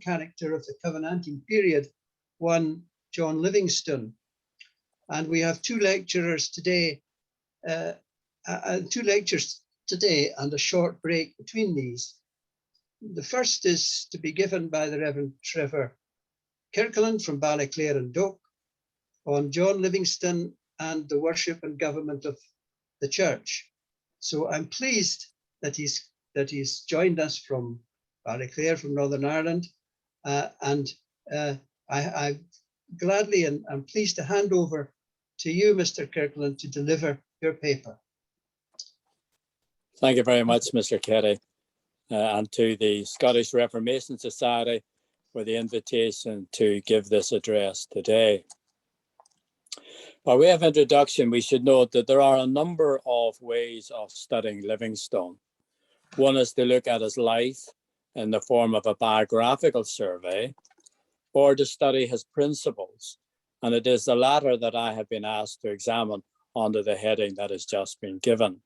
character of the Covenanting period, one John Livingstone. And we have two lectures today and a short break between these. The first is to be given by the Reverend Trevor Kirkland from Ballyclare and Doak on John Livingstone and the worship and government of the church. So I'm pleased that he's joined us from Ballyclare, from Northern Ireland, I gladly and I'm pleased to hand over to you, Mr. Kirkland, to deliver your paper. Thank you very much, Mr. Kelly, and to the Scottish Reformation Society for the invitation to give this address today. By way of introduction, we should note that there are a number of ways of studying Livingstone. One is to look at his life in the form of a biographical survey, or to study his principles, and it is the latter that I have been asked to examine under the heading that has just been given.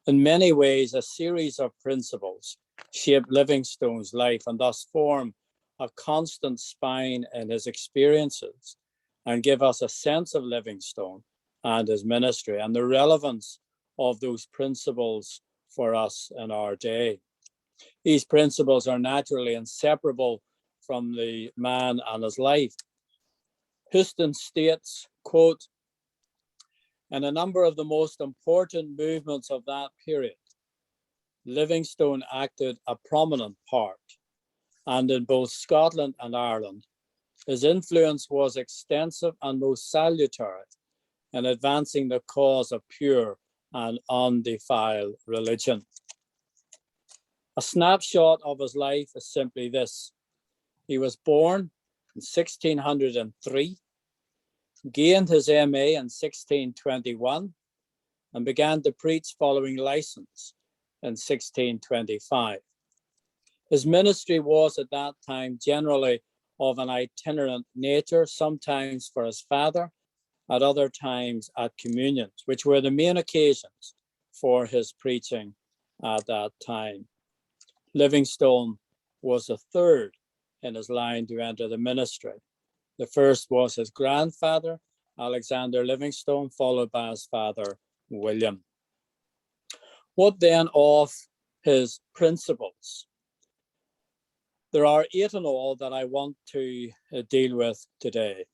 In many ways, a series of principles shape Livingstone's life and thus form a constant spine in his experiences and give us a sense of Livingstone and his ministry and the relevance of those principles for us in our day. These principles are naturally inseparable from the man and his life. Houston states, quote, "In a number of the most important movements of that period, Livingstone acted a prominent part, and in both Scotland and Ireland, his influence was extensive and most salutary in advancing the cause of pure and undefiled religion." A snapshot of his life is simply this. He was born in 1603, gained his MA in 1621, and began to preach following license in 1625. His ministry was at that time generally of an itinerant nature, sometimes for his father, at other times at communions, which were the main occasions for his preaching at that time. Livingstone was the third in his line to enter the ministry. The first was his grandfather, Alexander Livingstone, followed by his father, William. What then of his principles? There are 8 in all that I want to deal with today.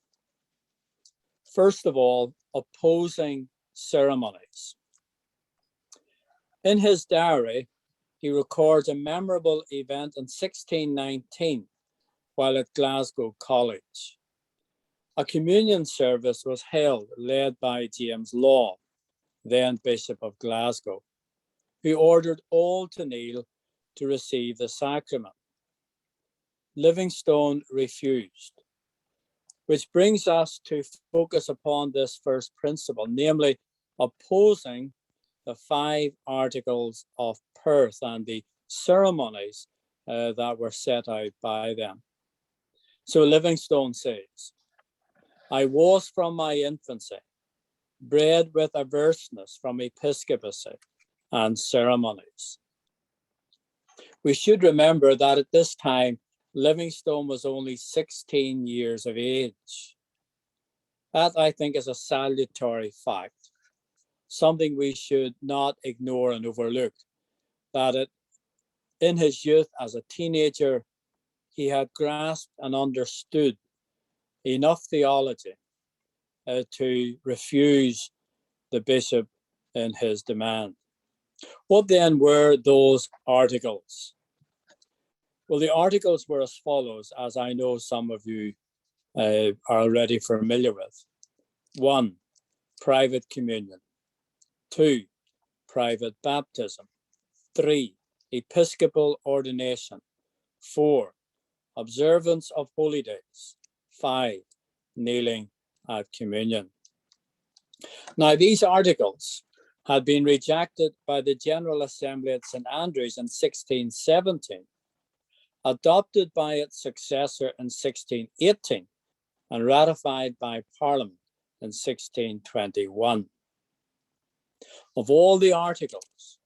First of all, opposing ceremonies. In his diary, he records a memorable event in 1619 while at Glasgow College. A communion service was held, led by James Law, then Bishop of Glasgow, who ordered all to kneel to receive the sacrament. Livingstone refused, which brings us to focus upon this first principle, namely opposing the 5 articles of Perth and the ceremonies that were set out by them. So Livingstone says, "I was from my infancy bred with averseness from episcopacy and ceremonies." We should remember that at this time, Livingstone was only 16 years of age. That, I think, is a salutary fact, something we should not ignore and overlook, that in his youth as a teenager, he had grasped and understood enough theology to refuse the bishop in his demand. What then were those articles? Well, the articles were as follows, as I know some of you are already familiar with. 1, private communion. 2, private baptism. 3, episcopal ordination. 4, observance of holy days. 5, kneeling at communion. Now, these articles had been rejected by the General Assembly at St. Andrews in 1617, adopted by its successor in 1618, and ratified by Parliament in 1621. Of all the articles,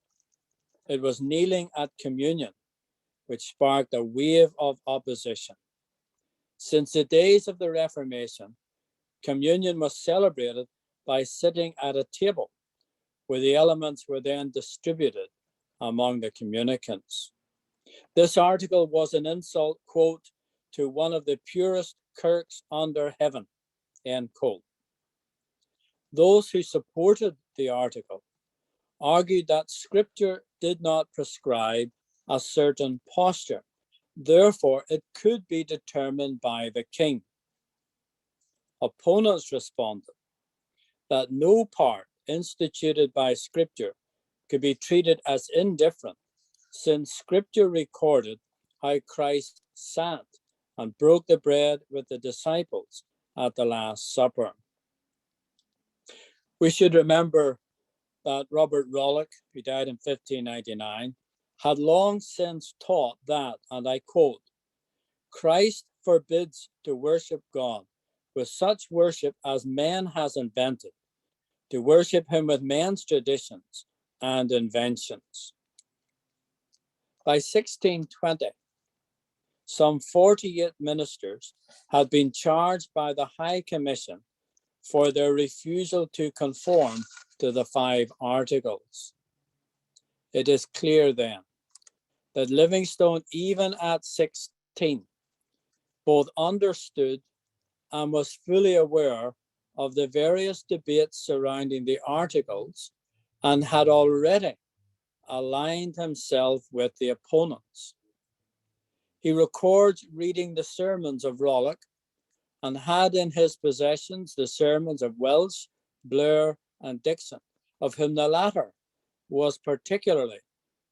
it was kneeling at communion which sparked a wave of opposition. Since the days of the Reformation, communion was celebrated by sitting at a table, where the elements were then distributed among the communicants. This article was an insult, quote, to one of the purest kirks under heaven, end quote. Those who supported the article argued that Scripture did not prescribe a certain posture. Therefore, it could be determined by the king. Opponents responded that no part instituted by Scripture could be treated as indifferent, since Scripture recorded how Christ sat and broke the bread with the disciples at the Last Supper. We should remember that Robert Rollock, who died in 1599, had long since taught that, and I quote, "Christ forbids to worship God with such worship as man has invented, to worship him with men's traditions and inventions." By 1620, some 48 ministers had been charged by the High Commission for their refusal to conform to the 5 Articles. It is clear then that Livingstone, even at 16, both understood and was fully aware of the various debates surrounding the Articles and had already aligned himself with the opponents. He records reading the sermons of Rollock and had in his possessions the sermons of Welsh, Blair, and Dixon, of whom the latter was particularly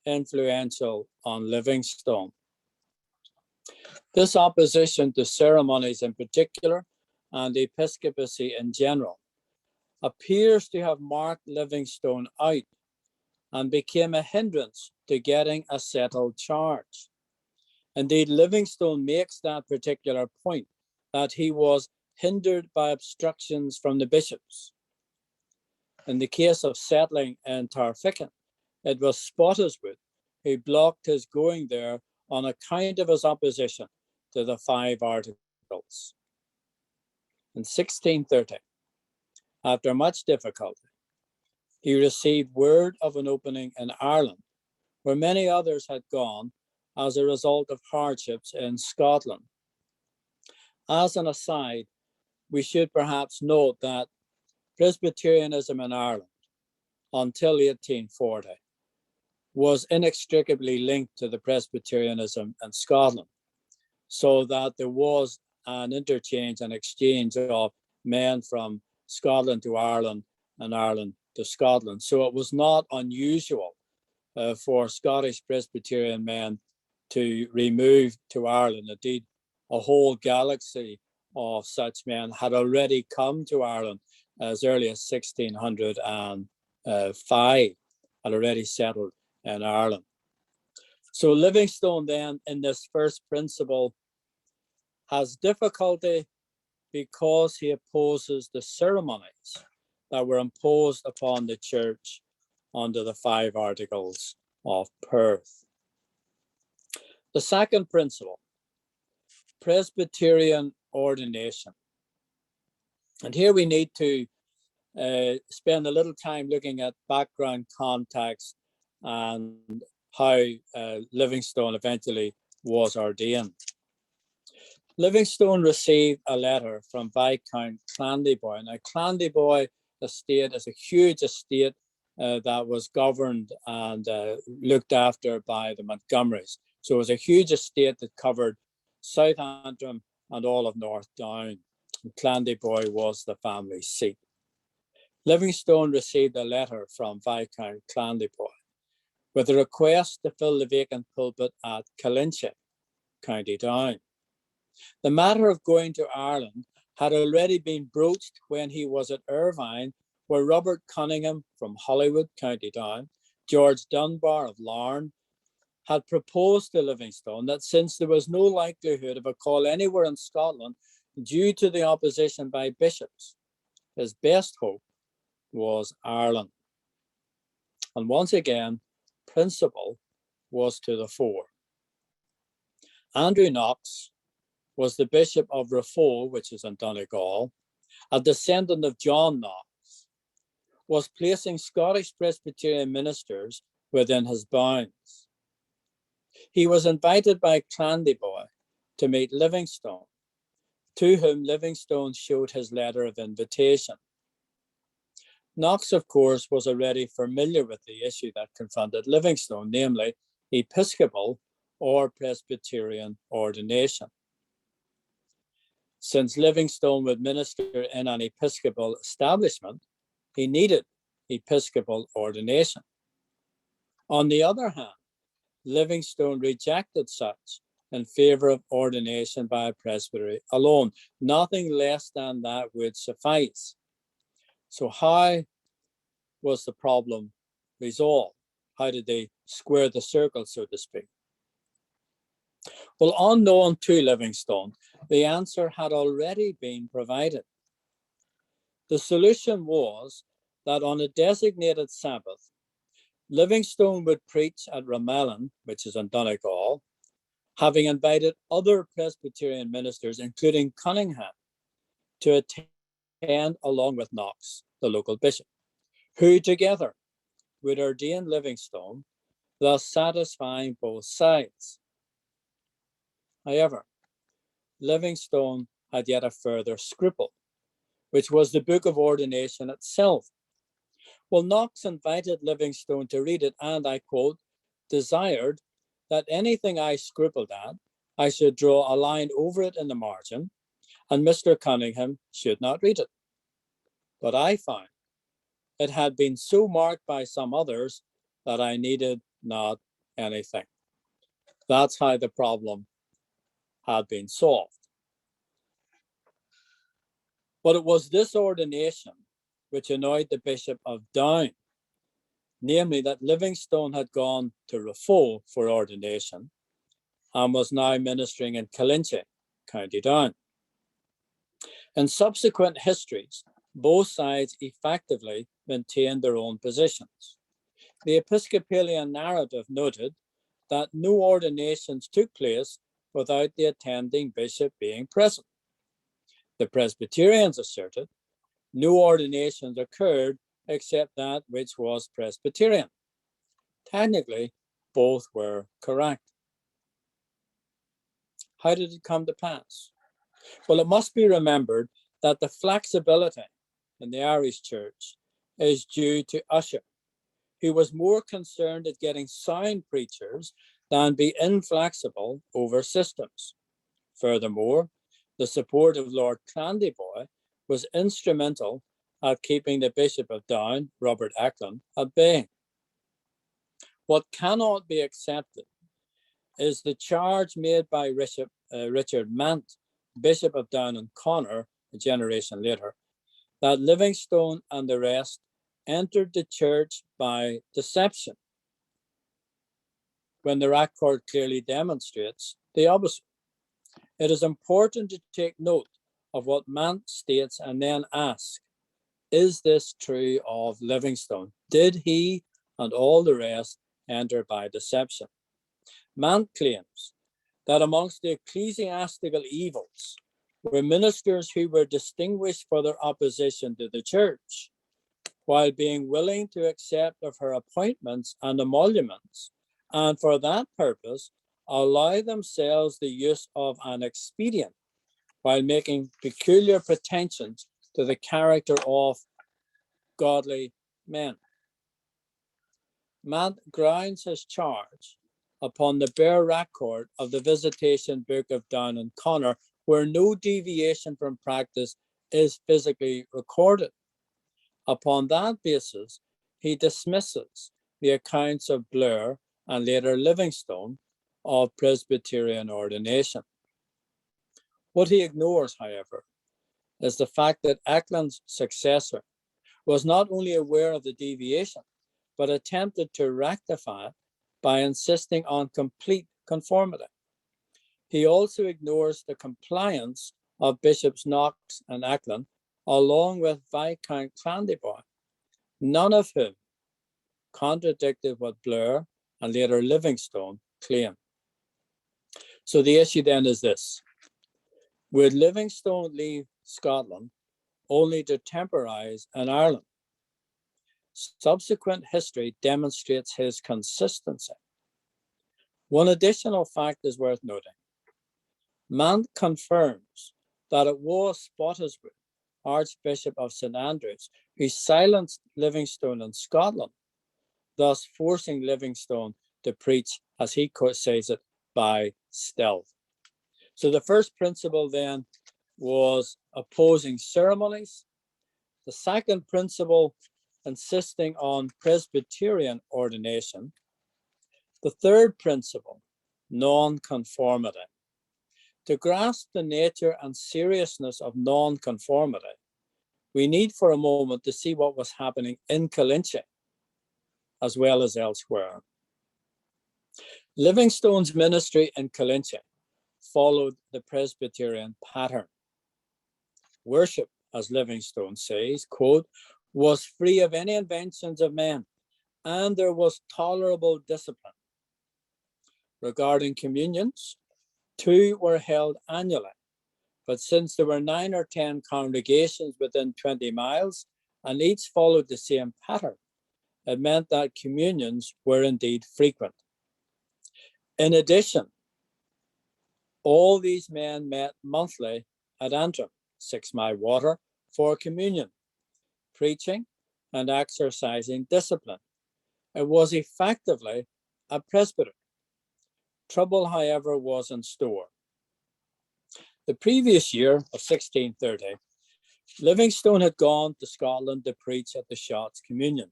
influential on Livingstone. This opposition to ceremonies in particular and episcopacy in general appears to have marked Livingstone out and became a hindrance to getting a settled charge. Indeed, Livingstone makes that particular point, that he was hindered by obstructions from the bishops. In the case of settling in Tarfickan, it was Spottiswoode who blocked his going there on account of his opposition to the 5 Articles. In 1630, after much difficulty, he received word of an opening in Ireland, where many others had gone as a result of hardships in Scotland. As an aside, we should perhaps note that Presbyterianism in Ireland, until 1840, was inextricably linked to the Presbyterianism in Scotland, so that there was an interchange and exchange of men from Scotland to Ireland and Ireland to Scotland. So it was not unusual for Scottish Presbyterian men to remove to Ireland. Indeed, a whole galaxy of such men had already come to Ireland as early as 1605, had already settled in Ireland. So Livingstone then, in this first principle, has difficulty because he opposes the ceremonies that were imposed upon the church under the 5 Articles of Perth. The second principle, Presbyterian ordination. And here we need to spend a little time looking at background context and how Livingstone eventually was ordained. Livingstone received a letter from Viscount Clandeboy. Now, Clandeboy estate is a huge estate that was governed and looked after by the Montgomerys. So it was a huge estate that covered South Antrim and all of North Down. And Clandeboy was the family seat. Livingstone received a letter from Viscount Clandeboy with a request to fill the vacant pulpit at Killinship, County Down. The matter of going to Ireland had already been broached when he was at Irvine, where Robert Cunningham from Holywood, County Down, George Dunbar of Larne, had proposed to Livingstone that since there was no likelihood of a call anywhere in Scotland due to the opposition by bishops, his best hope was Ireland. And once again, principle was to the fore. Andrew Knox was the Bishop of Raphoe, which is in Donegal, a descendant of John Knox, was placing Scottish Presbyterian ministers within his bounds. He was invited by Clandeboy to meet Livingstone, to whom Livingstone showed his letter of invitation. Knox, of course, was already familiar with the issue that confronted Livingstone, namely Episcopal or Presbyterian ordination. Since Livingstone would minister in an Episcopal establishment, he needed Episcopal ordination. On the other hand, Livingstone rejected such in favor of ordination by a presbytery alone. Nothing less than that would suffice. So how was the problem resolved? How did they square the circle, so to speak? Well, unknown to Livingstone, the answer had already been provided. The solution was that on a designated Sabbath, Livingstone would preach at Ramelin, which is in Donegal, having invited other Presbyterian ministers, including Cunningham, to attend along with Knox, the local bishop, who together would ordain Livingstone, thus satisfying both sides. However, Livingstone had yet a further scruple, which was the Book of Ordination itself. Well, Knox invited Livingstone to read it and, I quote, desired that anything I scribbled at, I should draw a line over it in the margin, and Mr. Cunningham should not read it. But I found it had been so marked by some others that I needed not anything. That's how the problem had been solved. But it was this ordination which annoyed the Bishop of Down, namely that Livingstone had gone to Raphoe for ordination and was now ministering in Killinchie, County Down. In subsequent histories, both sides effectively maintained their own positions. The Episcopalian narrative noted that no ordinations took place without the attending bishop being present. The Presbyterians asserted no ordinations occurred except that which was Presbyterian. Technically, both were correct. How did it come to pass? Well, it must be remembered that the flexibility in the Irish Church is due to Ussher, who was more concerned at getting sound preachers than be inflexible over systems. Furthermore, the support of Lord Clandeboy was instrumental at keeping the Bishop of Down, Robert Eklund, at bay. What cannot be accepted is the charge made by Richard Mant, Bishop of Down and Connor, a generation later, that Livingstone and the rest entered the church by deception, when the record clearly demonstrates the opposite. It is important to take note of what Mant states and then ask, is this true of Livingstone? Did he and all the rest enter by deception? Mant claims that amongst the ecclesiastical evils were ministers who were distinguished for their opposition to the church, while being willing to accept of her appointments and emoluments, and for that purpose allow themselves the use of an expedient, while making peculiar pretensions to the character of godly men. Mant grounds his charge upon the bare record of the Visitation Book of Down and Connor, where no deviation from practice is physically recorded. Upon that basis, he dismisses the accounts of Blair and later Livingstone of Presbyterian ordination. What he ignores, however, is the fact that Eklund's successor was not only aware of the deviation, but attempted to rectify it by insisting on complete conformity. He also ignores the compliance of Bishops Knox and Eklund, along with Viscount Clandeboy, none of whom contradicted what Blair and later Livingstone claimed. So the issue then is this: would Livingstone leave Scotland only to temporize in Ireland? Subsequent history demonstrates his consistency. One additional fact is worth noting. Mant confirms that it was Spottiswoode, Archbishop of St Andrews, who silenced Livingstone in Scotland, thus forcing Livingstone to preach, as he says it, by stealth. So the first principle then was opposing ceremonies. The second principle, insisting on Presbyterian ordination. The third principle, non-conformity. To grasp the nature and seriousness of non-conformity, we need for a moment to see what was happening in Colinche as well as elsewhere. Livingstone's ministry in Colinche followed the Presbyterian pattern. Worship, as Livingstone says, quote, was free of any inventions of men, and there was tolerable discipline. Regarding communions, 2 were held annually, but since there were 9 or 10 congregations within 20 miles, and each followed the same pattern, it meant that communions were indeed frequent. In addition, all these men met monthly at Antrim, 6 Mile Water, for communion, preaching, and exercising discipline. It was effectively a presbytery. Trouble, however, was in store. The previous year of 1630, Livingstone had gone to Scotland to preach at the Shotts Communion.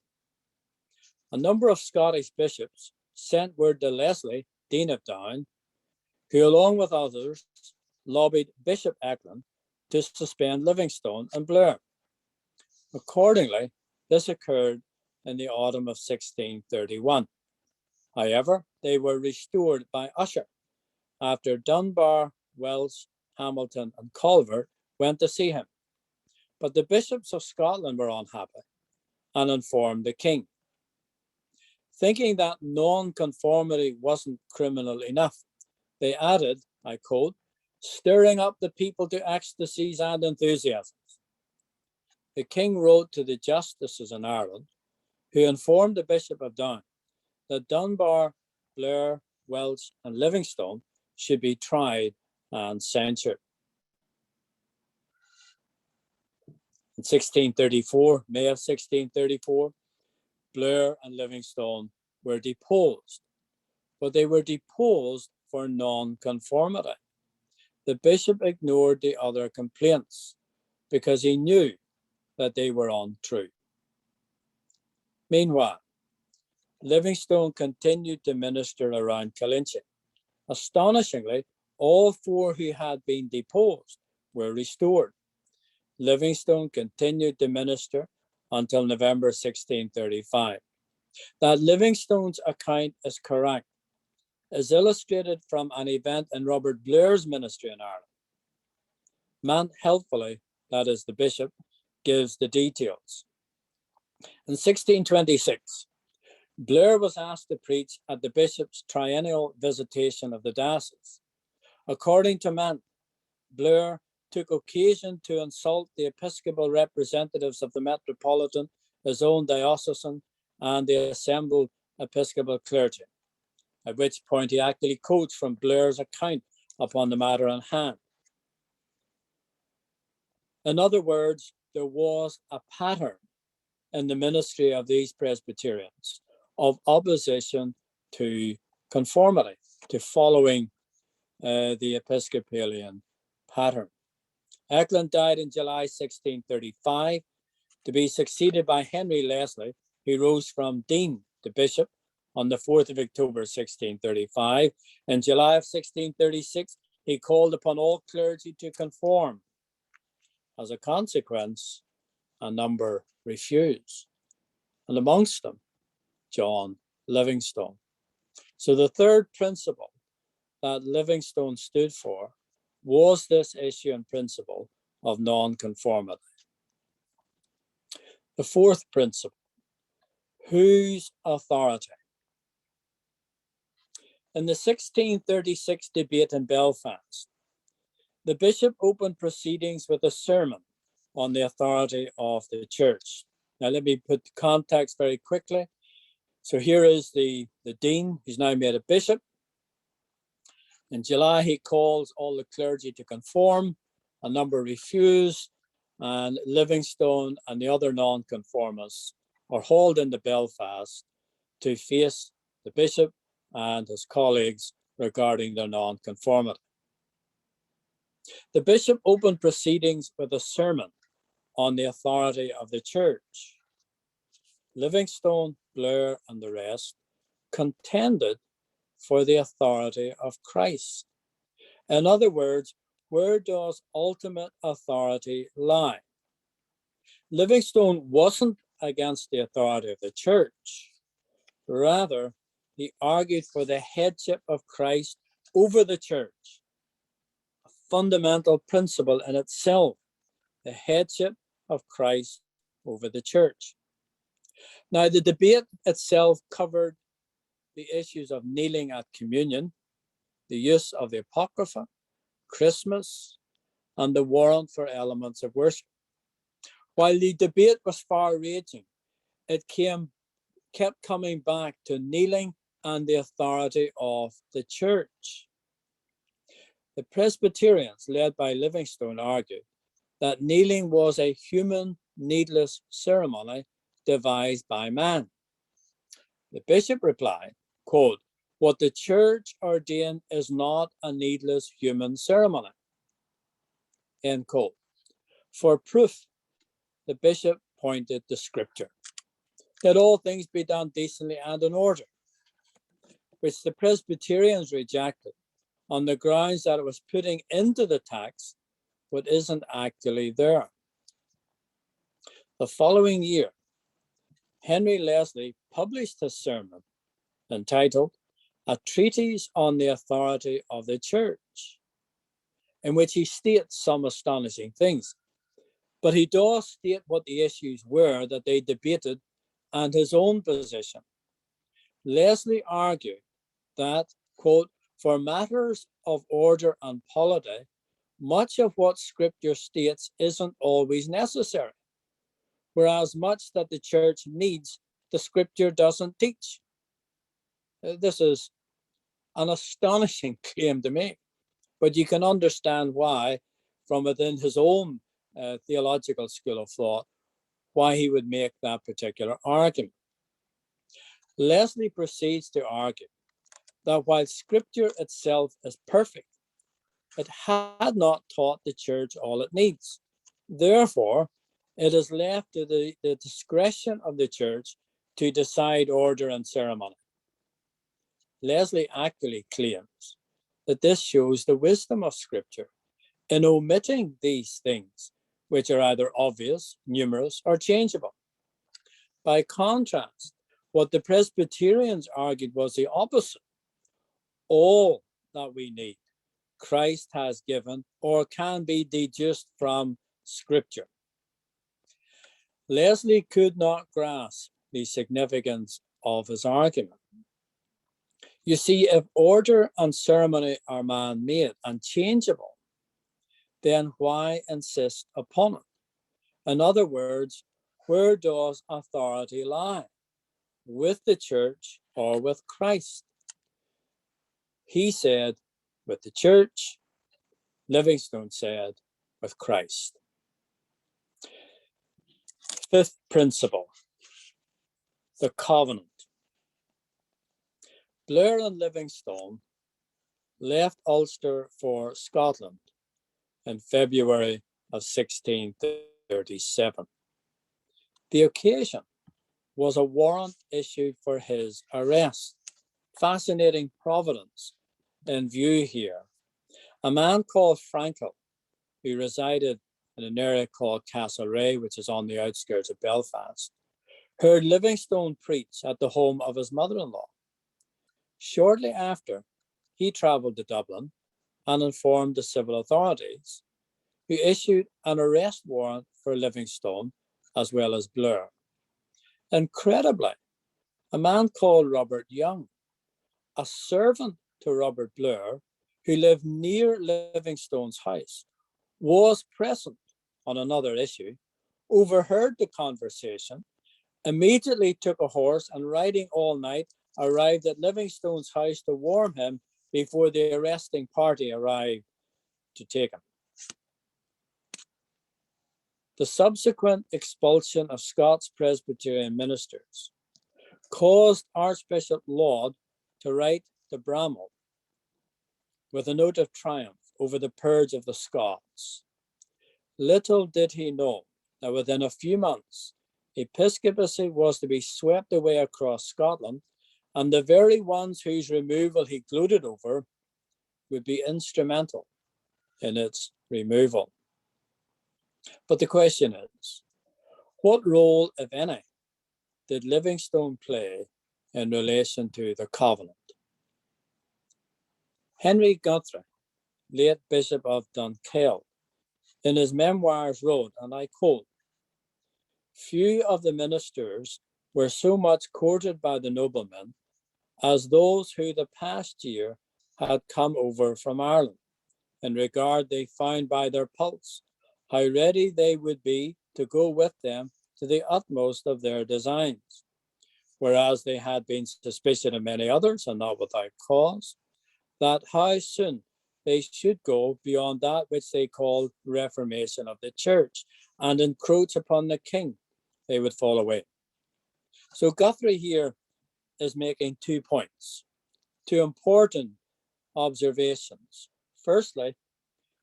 A number of Scottish bishops sent word to Leslie, Dean of Down, who, along with others, lobbied Bishop Eklund to suspend Livingstone and Blair. Accordingly, this occurred in the autumn of 1631. However, they were restored by Usher after Dunbar, Welsh, Hamilton, and Culver went to see him. But the bishops of Scotland were unhappy and informed the king. Thinking that non-conformity wasn't criminal enough, they added, I quote, stirring up the people to ecstasies and enthusiasms. The king wrote to the justices in Ireland, who informed the Bishop of Down that Dunbar, Blair, Welsh, and Livingstone should be tried and censured. In 1634, May of 1634, Blair and Livingstone were deposed, but they were deposed for non-conformity. The bishop ignored the other complaints because he knew that they were untrue. Meanwhile, Livingstone continued to minister around Colinche. Astonishingly, all 4 who had been deposed were restored. Livingstone continued to minister until November 1635. That Livingstone's account is correct is illustrated from an event in Robert Blair's ministry in Ireland. Mant helpfully, that is the bishop, gives the details. In 1626, Blair was asked to preach at the bishop's triennial visitation of the diocese. According to Mant, Blair took occasion to insult the episcopal representatives of the metropolitan, his own diocesan, and the assembled episcopal clergy, at which point he actually quotes from Blair's account upon the matter in hand. In other words, there was a pattern in the ministry of these Presbyterians of opposition to conformity, to following the Episcopalian pattern. Eklund died in July 1635 to be succeeded by Henry Leslie, who rose from dean to bishop on the 4th of October 1635. In July of 1636, he called upon all clergy to conform. As a consequence, a number refused, and amongst them, John Livingstone. So the third principle that Livingstone stood for was this issue and principle of non-conformity. The fourth principle, whose authority? In the 1636 debate in Belfast, the bishop opened proceedings with a sermon on the authority of the church. Now, let me put the context very quickly. So here is the dean, who's now made a bishop. In July, he calls all the clergy to conform. A number refused, and Livingstone and the other non-conformists are hauled into Belfast to face the bishop and his colleagues regarding their non-conformity. The bishop opened proceedings with a sermon on the authority of the church. Livingstone, Blair, and the rest contended for the authority of Christ. In other words, where does ultimate authority lie? Livingstone wasn't against the authority of the church. Rather, he argued for the headship of Christ over the church, a fundamental principle in itself, the headship of Christ over the church. Now, the debate itself covered the issues of kneeling at communion, the use of the Apocrypha, Christmas, and the warrant for elements of worship. While the debate was far-ranging, it kept coming back to kneeling and the authority of the church. The Presbyterians, led by Livingstone, argued that kneeling was a human, needless ceremony devised by man. The bishop replied, quote, "What the church ordained is not a needless human ceremony," end quote. For proof, the bishop pointed to scripture. Let all things be done decently and in order, which the Presbyterians rejected on the grounds that it was putting into the text what isn't actually there. The following year, Henry Leslie published his sermon entitled "A Treatise on the Authority of the Church," in which he states some astonishing things. But he does state what the issues were that they debated and his own position. Leslie argued that, quote, "For matters of order and polity, much of what scripture states isn't always necessary, whereas much that the church needs, the scripture doesn't teach." This is an astonishing claim to make, but you can understand why, from within his own theological school of thought, why he would make that particular argument. Leslie proceeds to argue that while scripture itself is perfect, it had not taught the church all it needs. Therefore, it is left to the discretion of the church to decide order and ceremony. Leslie actually claims that this shows the wisdom of scripture in omitting these things, which are either obvious, numerous, or changeable. By contrast, what the Presbyterians argued was the opposite. All that we need, Christ has given or can be deduced from scripture. Leslie could not grasp the significance of his argument. You see, if order and ceremony are man-made and changeable, then why insist upon it? In other words, where does authority lie? With the church or with Christ? He said, with the church. Livingstone said, with Christ. Fifth principle, the covenant. Blair and Livingstone left Ulster for Scotland in February of 1637. The occasion was a warrant issued for his arrest. Fascinating providence in view here. A man called Frankel, who resided in an area called Castlereagh, which is on the outskirts of Belfast, heard Livingstone preach at the home of his mother-in-law. Shortly after, he travelled to Dublin and informed the civil authorities, who issued an arrest warrant for Livingstone as well as Blair. Incredibly, a man called Robert Young, a servant to Robert Blair, who lived near Livingstone's house, was present on another issue, overheard the conversation, immediately took a horse and riding all night, arrived at Livingstone's house to warn him before the arresting party arrived to take him. The subsequent expulsion of Scots Presbyterian ministers caused Archbishop Laud to write to Bramall with a note of triumph over the purge of the Scots. Little did he know that within a few months, episcopacy was to be swept away across Scotland, and the very ones whose removal he gloated over would be instrumental in its removal. But the question is, what role, if any, did Livingstone play in relation to the covenant? Henry Guthrie, late Bishop of Dunkeld, in his memoirs wrote, and I quote, "Few of the ministers were so much courted by the noblemen as those who the past year had come over from Ireland. In regard they found by their pulse how ready they would be to go with them to the utmost of their designs, whereas they had been suspicious of many others, and not without cause, that how soon they should go beyond that which they called reformation of the church, and encroach upon the king, they would fall away." So Guthrie here is making 2 points, 2 important observations. Firstly,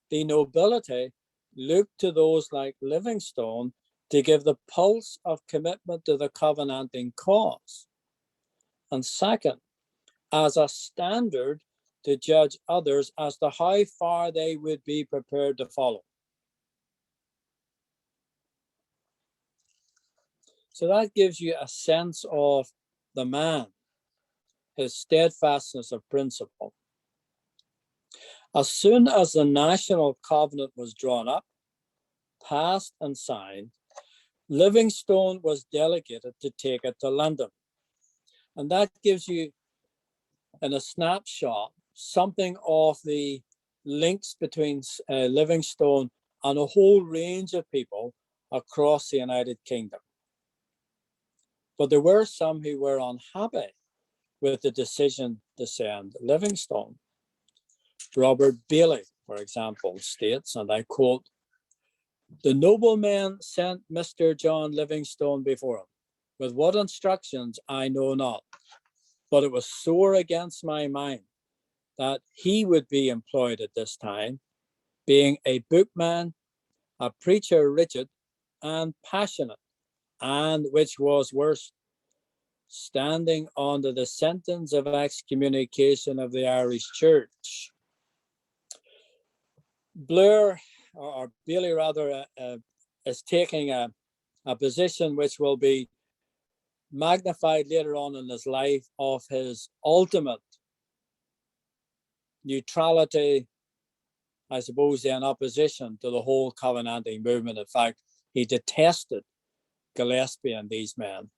the nobility looked to those like Livingstone to give the pulse of commitment to the covenanting cause. And second, as a standard to judge others as to how far they would be prepared to follow. So that gives you a sense of the man, his steadfastness of principle. As soon as the national covenant was drawn up, passed and signed, Livingstone was delegated to take it to London. And that gives you, in a snapshot, something of the links between Livingstone and a whole range of people across the United Kingdom. But there were some who were unhappy with the decision to send Livingstone. Robert Bailey, for example, states, and I quote, "The noblemen sent Mr. John Livingstone before him. With what instructions I know not, but it was sore against my mind that he would be employed at this time, being a bookman, a preacher rigid and passionate, and which was worse, standing under the sentence of excommunication of the Irish Church." Blair, or Bailey rather, is taking a position which will be magnified later on in his life of his ultimate neutrality, I suppose, in opposition to the whole covenanting movement. In fact, he detested Gillespie and these men.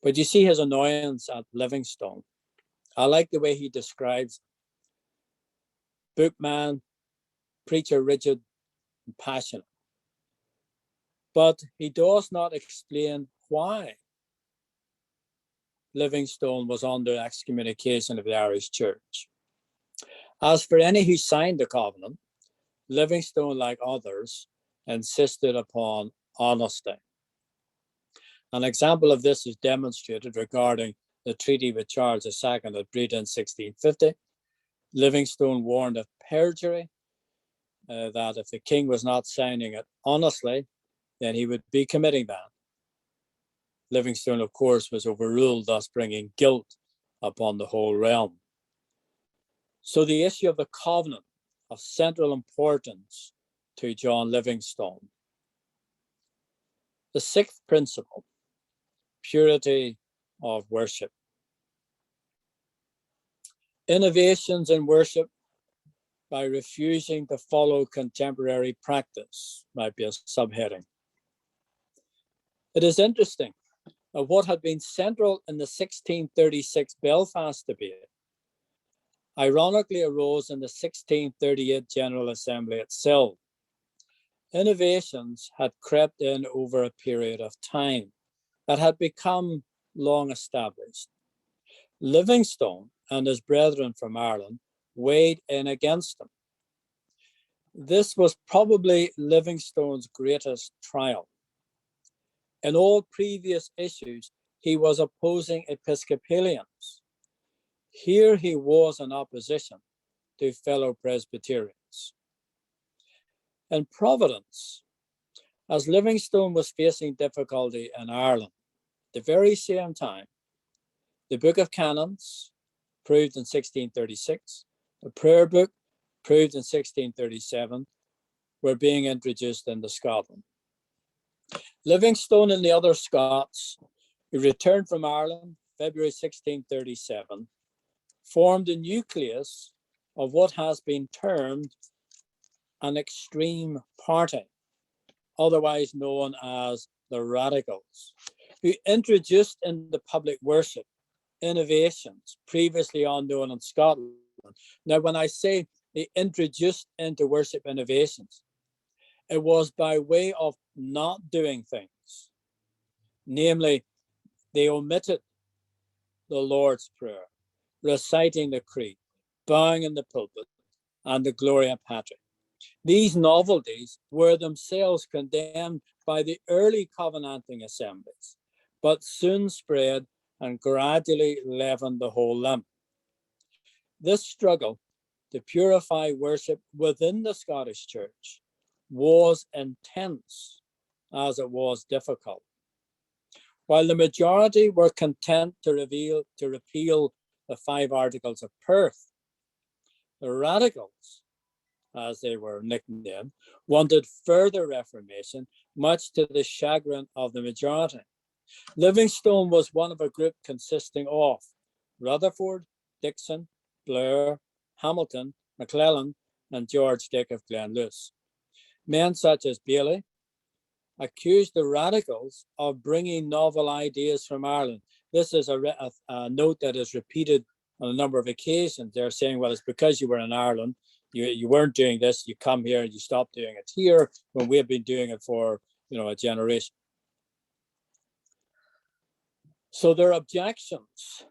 But you see his annoyance at Livingstone. I like the way he describes bookman, preacher rigid, and passionate. But he does not explain why Livingstone was under excommunication of the Irish Church. As for any who signed the covenant, Livingstone, like others, insisted upon honesty. An example of this is demonstrated regarding the treaty with Charles II at Breda in 1650. Livingstone warned of perjury, that if the king was not signing it honestly, then he would be committing that. Livingstone, of course, was overruled, thus bringing guilt upon the whole realm. So the issue of the covenant of central importance to John Livingstone. The 6th principle, purity of worship. Innovations in worship by refusing to follow contemporary practice might be a subheading. It is interesting that what had been central in the 1636 Belfast debate ironically arose in the 1638 General Assembly itself. Innovations had crept in over a period of time that had become long established. Livingstone and his brethren from Ireland weighed in against them. This was probably Livingstone's greatest triumph. In all previous issues, he was opposing Episcopalians. Here he was in opposition to fellow Presbyterians. In Providence, as Livingstone was facing difficulty in Ireland, at the very same time, the Book of Canons, approved in 1636, the Prayer Book, approved in 1637, were being introduced into Scotland. Livingstone and the other Scots who returned from Ireland, February 1637, formed a nucleus of what has been termed an extreme party, otherwise known as the Radicals, who introduced into public worship innovations previously unknown in Scotland. Now, when I say they introduced into worship innovations, it was by way of not doing things. Namely, they omitted the Lord's Prayer, reciting the Creed, bowing in the pulpit, and the Gloria Patri. These novelties were themselves condemned by the early Covenanting assemblies, but soon spread and gradually leavened the whole lump. This struggle to purify worship within the Scottish Church was intense as it was difficult. While the majority were content to repeal the 5 Articles of Perth, the Radicals, as they were nicknamed, wanted further reformation, much to the chagrin of the majority. Livingstone was one of a group consisting of Rutherford, Dixon, Blair, Hamilton, McClellan, and George Dick of Glenluce. Men such as Bailey accused the Radicals of bringing novel ideas from Ireland. This is a note that is repeated on a number of occasions. They're saying, well, it's because you were in Ireland, you weren't doing this, you come here and you stop doing it here when we have been doing it for a generation. So their objections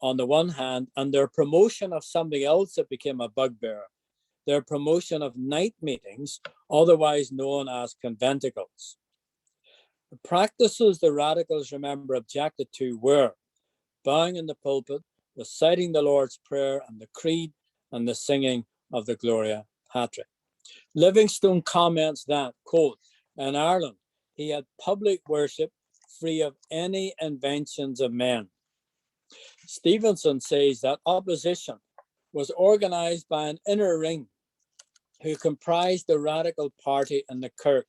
on the one hand, and their promotion of something else that became a bugbear, their promotion of night meetings, otherwise known as conventicles. The practices the Radicals, remember, objected to were bowing in the pulpit, reciting the Lord's Prayer and the Creed, and the singing of the Gloria Patri. Livingstone comments that, quote, in Ireland, he had public worship free of any inventions of men. Stevenson says that opposition was organized by an inner ring who comprised the Radical Party and the Kirk.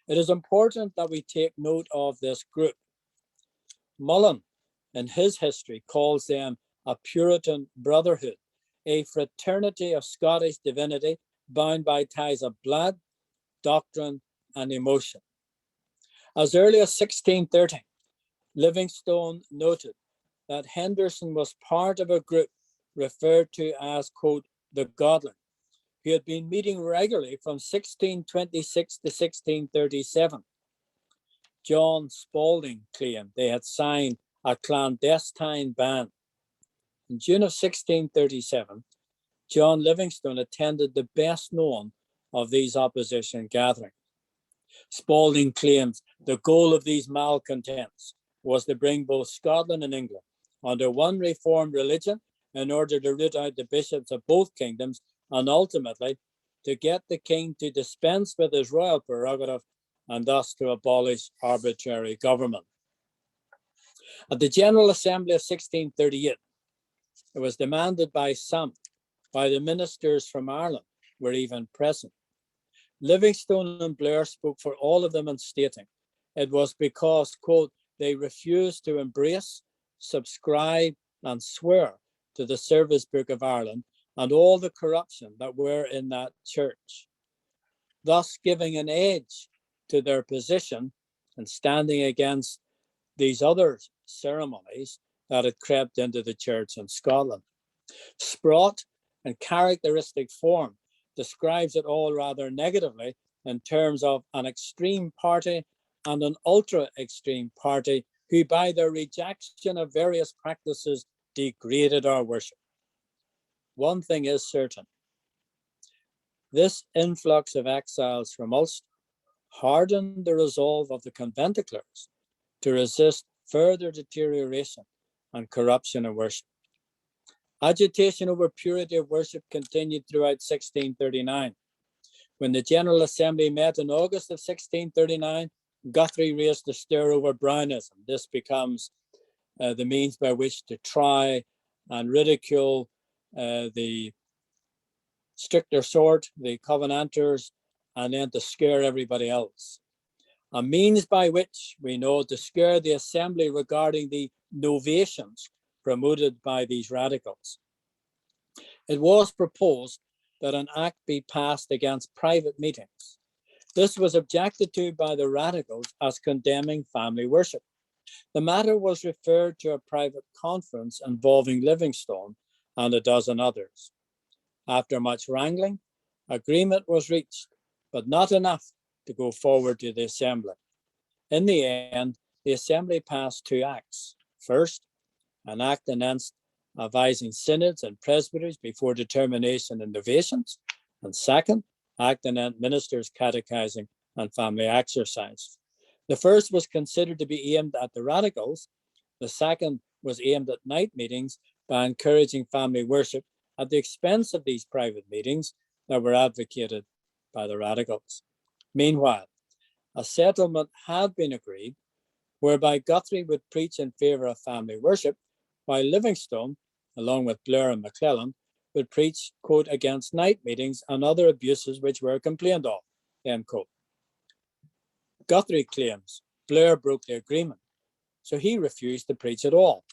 It is important that we take note of this group. Mullen, in his history, calls them a Puritan Brotherhood, a fraternity of Scottish divinity bound by ties of blood, doctrine, and emotion. As early as 1630, Livingstone noted that Henderson was part of a group referred to as, quote, the Godly, who had been meeting regularly from 1626 to 1637. John Spalding claimed they had signed a clandestine band. In June of 1637, John Livingstone attended the best known of these opposition gatherings. Spalding claims the goal of these malcontents was to bring both Scotland and England under one reformed religion in order to root out the bishops of both kingdoms and ultimately to get the king to dispense with his royal prerogative and thus to abolish arbitrary government. At the General Assembly of 1638, it was demanded by some, by the ministers from Ireland were even present. Livingstone and Blair spoke for all of them in stating it was because, quote, they refused to embrace, subscribe, and swear to the Service Book of Ireland and all the corruption that were in that church, thus giving an edge to their position and standing against these other ceremonies that had crept into the church in Scotland. Sprott, in characteristic form, describes it all rather negatively in terms of an extreme party and an ultra-extreme party who by their rejection of various practices degraded our worship. One thing is certain. This influx of exiles from Ulster hardened the resolve of the conventiclers to resist further deterioration and corruption of worship. Agitation over purity of worship continued throughout 1639. When the General Assembly met in August of 1639, Guthrie raised the stir over Brownism. This becomes the means by which to try and ridicule the stricter sort, the Covenanters, and then to scare everybody else. A means by which we know to scare the assembly regarding the novations promoted by these radicals. It was proposed that an act be passed against private meetings. This was objected to by the radicals as condemning family worship. The matter was referred to a private conference involving Livingstone and a dozen others. After much wrangling, agreement was reached, but not enough to go forward to the assembly. In the end, the assembly passed two acts. First, an act announced advising synods and presbyteries before determination and novations, and second, act announced ministers catechizing and family exercise. The first was considered to be aimed at the radicals. The second was aimed at night meetings by encouraging family worship at the expense of these private meetings that were advocated by the radicals. Meanwhile, a settlement had been agreed whereby Guthrie would preach in favour of family worship, while Livingstone, along with Blair and McClellan, would preach, quote, against night meetings and other abuses which were complained of, end quote. Guthrie claims Blair broke the agreement, so he refused to preach at all.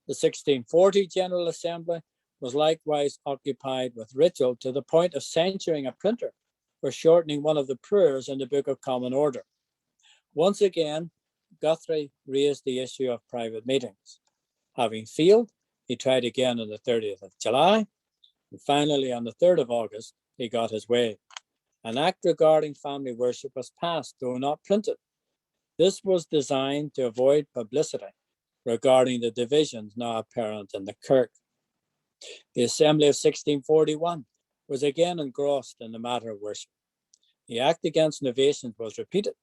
The 1640 General Assembly was likewise occupied with ritual to the point of censuring a printer for shortening one of the prayers in the Book of Common Order. Once again, Guthrie raised the issue of private meetings. Having failed, he tried again on the 30th of July, and finally on the 3rd of August, he got his way. An act regarding family worship was passed, though not printed. This was designed to avoid publicity regarding the divisions now apparent in the Kirk. The Assembly of 1641 was again engrossed in the matter of worship. The act against novations was repeated.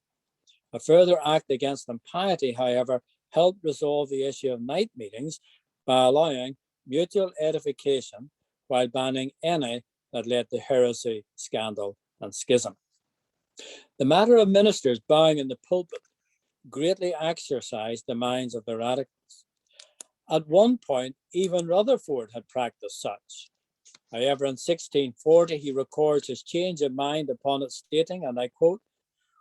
A further act against impiety, however, helped resolve the issue of night meetings by allowing mutual edification while banning any that led to heresy, scandal, and schism. The matter of ministers bowing in the pulpit greatly exercised the minds of the radicals. At one point, even Rutherford had practiced such. However, in 1640, he records his change of mind upon it, stating, and I quote,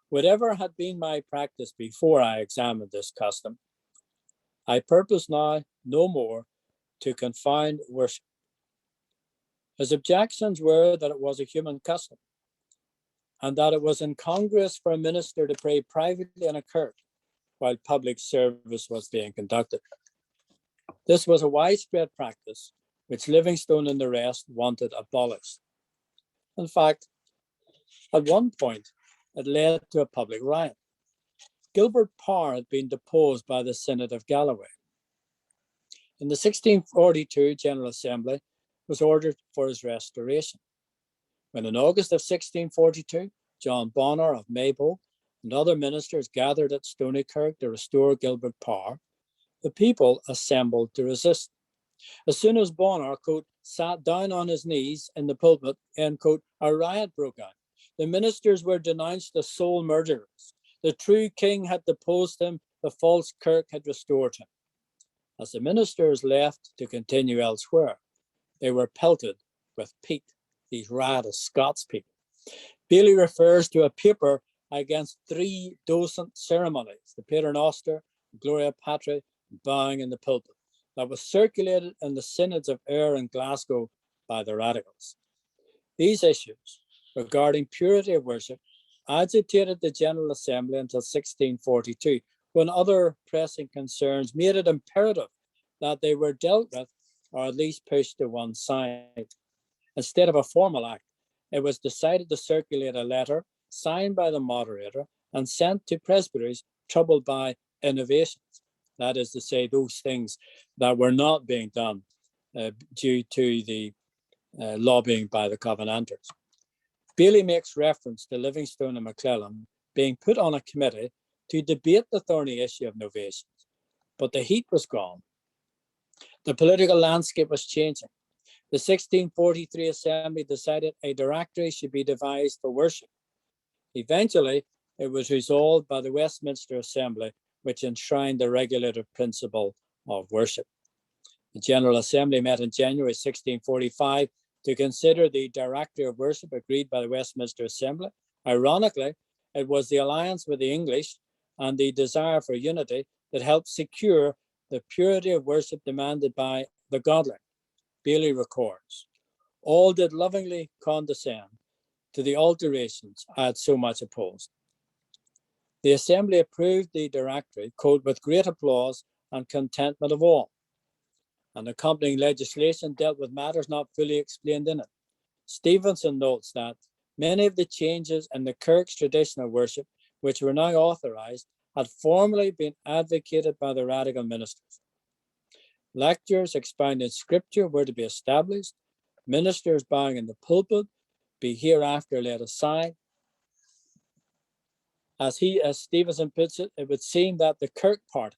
"Whatever had been my practice before I examined this custom, I purpose now no more to confound worship." His objections were that it was a human custom and that it was incongruous for a minister to pray privately in a kirk while public service was being conducted. This was a widespread practice which Livingstone and the rest wanted abolished. In fact, at one point, it led to a public riot. Gilbert Parr had been deposed by the Synod of Galloway. In the 1642 General Assembly was ordered for his restoration. When in August of 1642, John Bonner of Maybole and other ministers gathered at Stonykerk to restore Gilbert Parr, the people assembled to resist. As soon as Bonner, quote, sat down on his knees in the pulpit, end quote, a riot broke out. The ministers were denounced as soul murderers. The true king had deposed him, the false Kirk had restored him. As the ministers left to continue elsewhere, they were pelted with peat, these riotous Scots people. Bailey refers to a paper against 3 docent ceremonies, the Paternoster, Gloria Patri, bowing in the pulpit, that was circulated in the synods of Ayr and Glasgow by the radicals. These issues regarding purity of worship agitated the General Assembly until 1642, when other pressing concerns made it imperative that they were dealt with or at least pushed to one side. Instead of a formal act, it was decided to circulate a letter signed by the moderator and sent to presbyteries troubled by innovations. That is to say, those things that were not being done due to the lobbying by the Covenanters. Bailey makes reference to Livingstone and McClellan being put on a committee to debate the thorny issue of novations, but the heat was gone. The political landscape was changing. The 1643 Assembly decided a directory should be devised for worship. Eventually, it was resolved by the Westminster Assembly, which enshrined the regulative principle of worship. The General Assembly met in January 1645 to consider the directory of worship agreed by the Westminster Assembly. Ironically, it was the alliance with the English and the desire for unity that helped secure the purity of worship demanded by the godly. Bailey records, all did lovingly condescend to the alterations I had so much opposed. The Assembly approved the directory code with great applause and contentment of all. And accompanying legislation dealt with matters not fully explained in it. Stevenson notes that many of the changes in the Kirk's tradition of worship, which were now authorized, had formerly been advocated by the radical ministers. Lectures expounding scripture were to be established, ministers bowing in the pulpit be hereafter laid aside. As Stevenson puts it, it would seem that the Kirk party,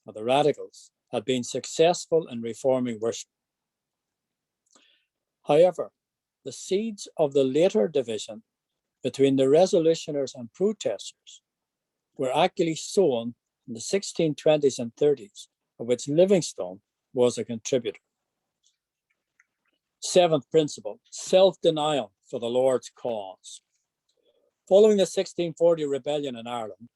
or the radicals, had been successful in reforming worship. However, the seeds of the later division between the resolutioners and protesters were actually sown in the 1620s and 30s, of which Livingstone was a contributor. Seventh principle, self-denial for the Lord's cause. Following the 1640 rebellion in Ireland,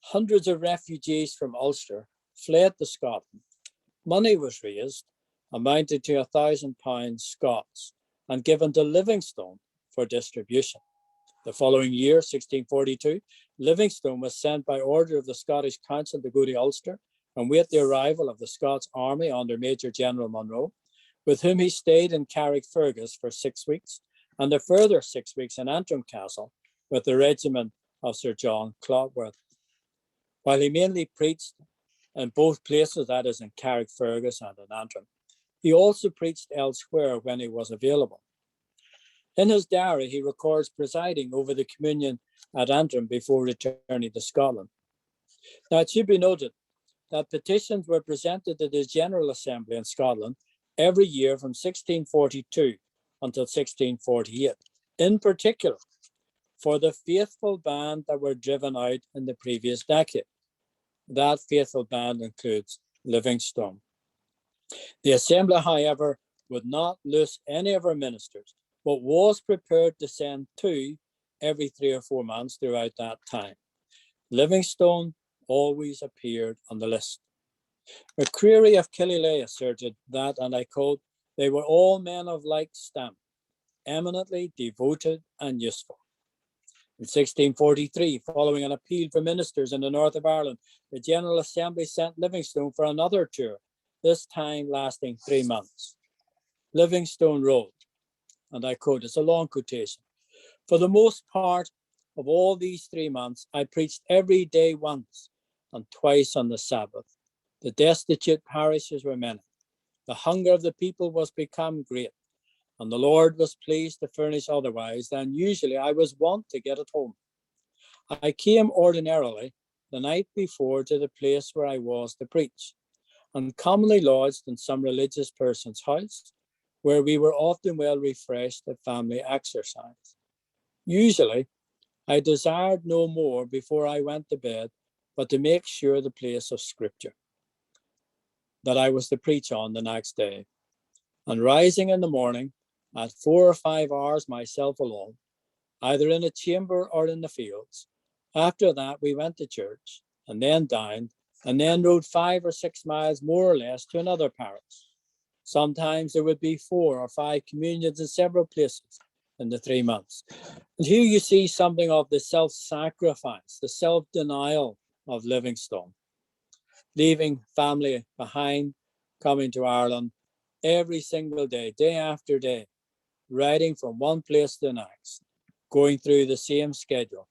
hundreds of refugees from Ulster fled to Scotland. Money was raised, amounted to £1,000 Scots, and given to Livingstone for distribution. The following year, 1642, Livingstone was sent by order of the Scottish Council to go to Ulster and wait the arrival of the Scots Army under Major General Monro, with whom he stayed in Carrickfergus for 6 weeks, and a further 6 weeks in Antrim Castle with the regiment of Sir John Clotworth. While he mainly preached in both places, that is in Carrickfergus and in Antrim, he also preached elsewhere when he was available. In his diary, he records presiding over the communion at Antrim before returning to Scotland. Now, it should be noted that petitions were presented to the General Assembly in Scotland every year from 1642 until 1648, in particular for the faithful band that were driven out in the previous decade. That faithful band includes Livingstone. The Assembly, however, would not lose any of her ministers, but was prepared to send 2 every 3 or 4 months throughout that time. Livingstone always appeared on the list. McCreary of Killyleagh asserted that, and I quote, they were all men of like stamp, eminently devoted and useful. In 1643, following an appeal for ministers in the north of Ireland, the General Assembly sent Livingstone for another tour, this time lasting 3 months. Livingstone wrote, and I quote, it's a long quotation, for the most part of all these 3 months, I preached every day once and twice on the Sabbath. The destitute parishes were many. The hunger of the people was become great, and the Lord was pleased to furnish otherwise than usually I was wont to get at home. I came ordinarily the night before to the place where I was to preach, and commonly lodged in some religious person's house, where we were often well refreshed at family exercise. Usually, I desired no more before I went to bed, but to make sure the place of Scripture that I was to preach on the next day. And rising in the morning, at 4 or 5 hours myself alone, either in a chamber or in the fields. After that, we went to church, and then dined, and then rode 5 or 6 miles more or less to another parish. Sometimes there would be 4 or 5 communions in several places in the 3 months. And here you see something of the self-sacrifice, the self-denial of Livingstone, leaving family behind, coming to Ireland, every single day, day after day, riding from one place to the next, going through the same schedule,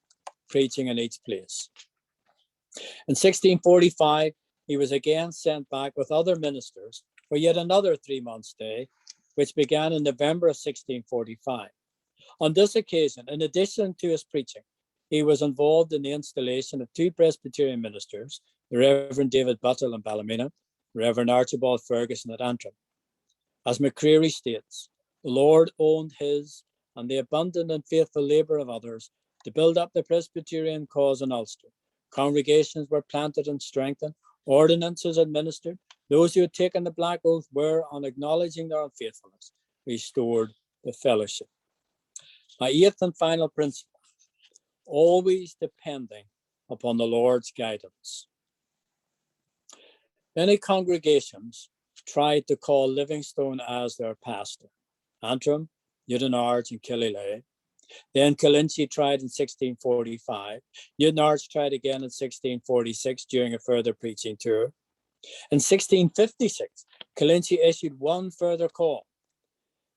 preaching in each place. In 1645, he was again sent back with other ministers for yet another 3-month stay, which began in November of 1645. On this occasion, in addition to his preaching, he was involved in the installation of 2 Presbyterian ministers, the Reverend David Buttle in Ballymena, Reverend Archibald Ferguson at Antrim. As McCreary states, the Lord owned his and the abundant and faithful labour of others to build up the Presbyterian cause in Ulster. Congregations were planted and strengthened, ordinances administered. Those who had taken the black oath were, on acknowledging their unfaithfulness, restored the fellowship. My 8th and final principle, always depending upon the Lord's guidance. Many congregations tried to call Livingstone as their pastor. Antrim, Newtownards, and Killilea. Then Colinchie tried in 1645. Newtownards tried again in 1646 during a further preaching tour. In 1656, Colinchie issued one further call.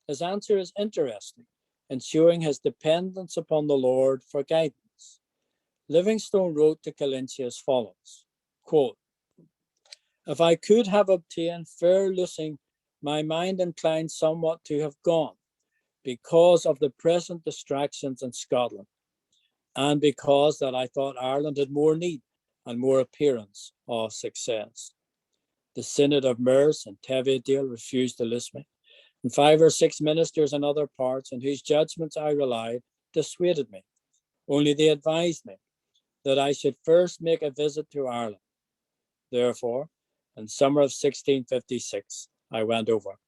His answer is interesting in showing his dependence upon the Lord for guidance. Livingstone wrote to Colinchie as follows, quote, "If I could have obtained fair loosing, my mind inclined somewhat to have gone, because of the present distractions in Scotland, and because that I thought Ireland had more need and more appearance of success. The Synod of Merse and Teviotdale refused to loose me, and 5 or 6 ministers in other parts on whose judgments I relied dissuaded me. Only they advised me that I should first make a visit to Ireland. Therefore, in summer of 1656, I went over.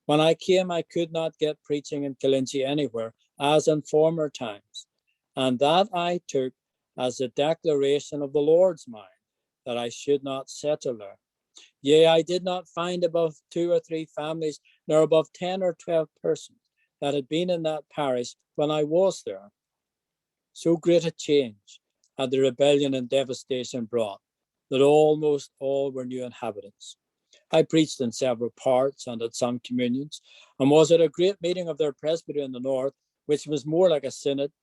When I came, I could not get preaching in Colinchie anywhere, as in former times, and that I took as a declaration of the Lord's mind, that I should not settle there. Yea, I did not find above 2 or 3 families, nor above 10 or 12 persons that had been in that parish when I was there. So great a change had the rebellion and devastation brought, that almost all were new inhabitants. I preached in several parts and at some communions, and was at a great meeting of their presbytery in the north, which was more like a synod,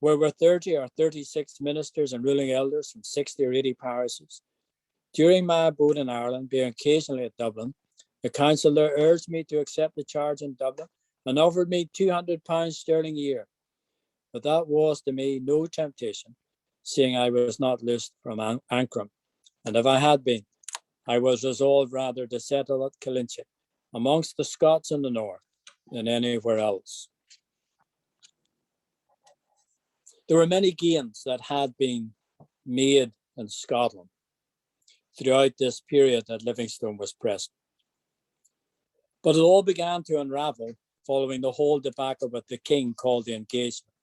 where were 30 or 36 ministers and ruling elders from 60 or 80 parishes. During my abode in Ireland, being occasionally at Dublin, the council there urged me to accept the charge in Dublin and offered me £200 sterling a year. But that was to me no temptation, seeing I was not loosed from Ancram, and if I had been, I was resolved rather to settle at Colinchie, amongst the Scots in the north, than anywhere else. There were many gains that had been made in Scotland throughout this period that Livingstone was present. But it all began to unravel following the whole debacle with the king called the engagement.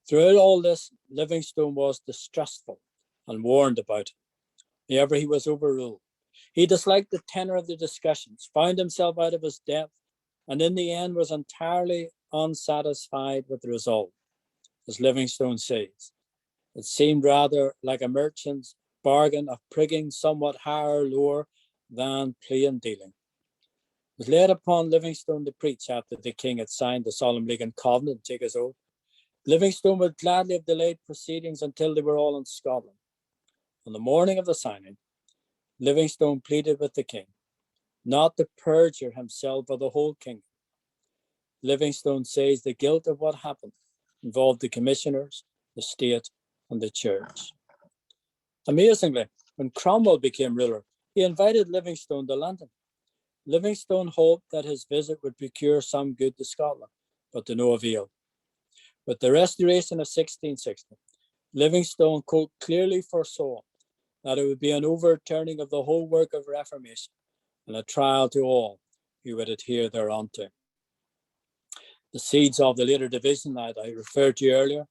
Throughout all this, Livingstone was distrustful and warned about it. However, he was overruled. He disliked the tenor of the discussions, found himself out of his depth, and in the end was entirely unsatisfied with the result. As Livingstone says, it seemed rather like a merchant's bargain of prigging somewhat higher or lower than plain dealing. It was laid upon Livingstone to preach after the king had signed the Solemn League and Covenant and take his oath. Livingstone would gladly have delayed proceedings until they were all in Scotland. On the morning of the signing, Livingstone pleaded with the king not to perjure himself or the whole kingdom. Livingstone says the guilt of what happened involved the commissioners, the state, and the church. Amazingly, when Cromwell became ruler, he invited Livingstone to London. Livingstone hoped that his visit would procure some good to Scotland, but to no avail. With the restoration of 1660, Livingstone, quote, clearly foresaw that it would be an overturning of the whole work of Reformation and a trial to all who would adhere thereunto. The seeds of the later division that I referred to earlier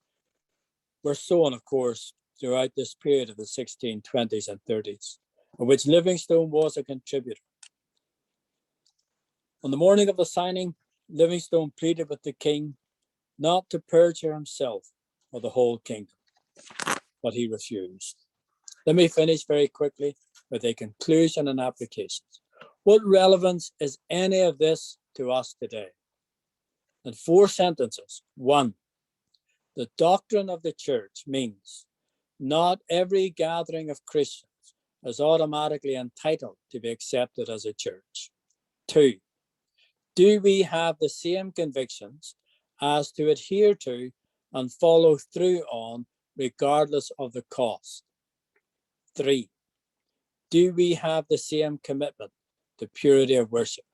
were sown, of course, throughout this period of the 1620s and 30s, of which Livingstone was a contributor. On the morning of the signing, Livingstone pleaded with the king not to perjure himself or the whole kingdom, but he refused. Let me finish very quickly with a conclusion and applications. What relevance is any of this to us today? In 4 sentences. 1, the doctrine of the church means not every gathering of Christians is automatically entitled to be accepted as a church. 2, do we have the same convictions as to adhere to and follow through on regardless of the cost? 3, do we have the same commitment to purity of worship?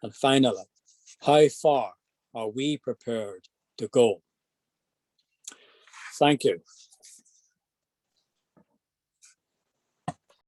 And finally, how far are we prepared to go? Thank you.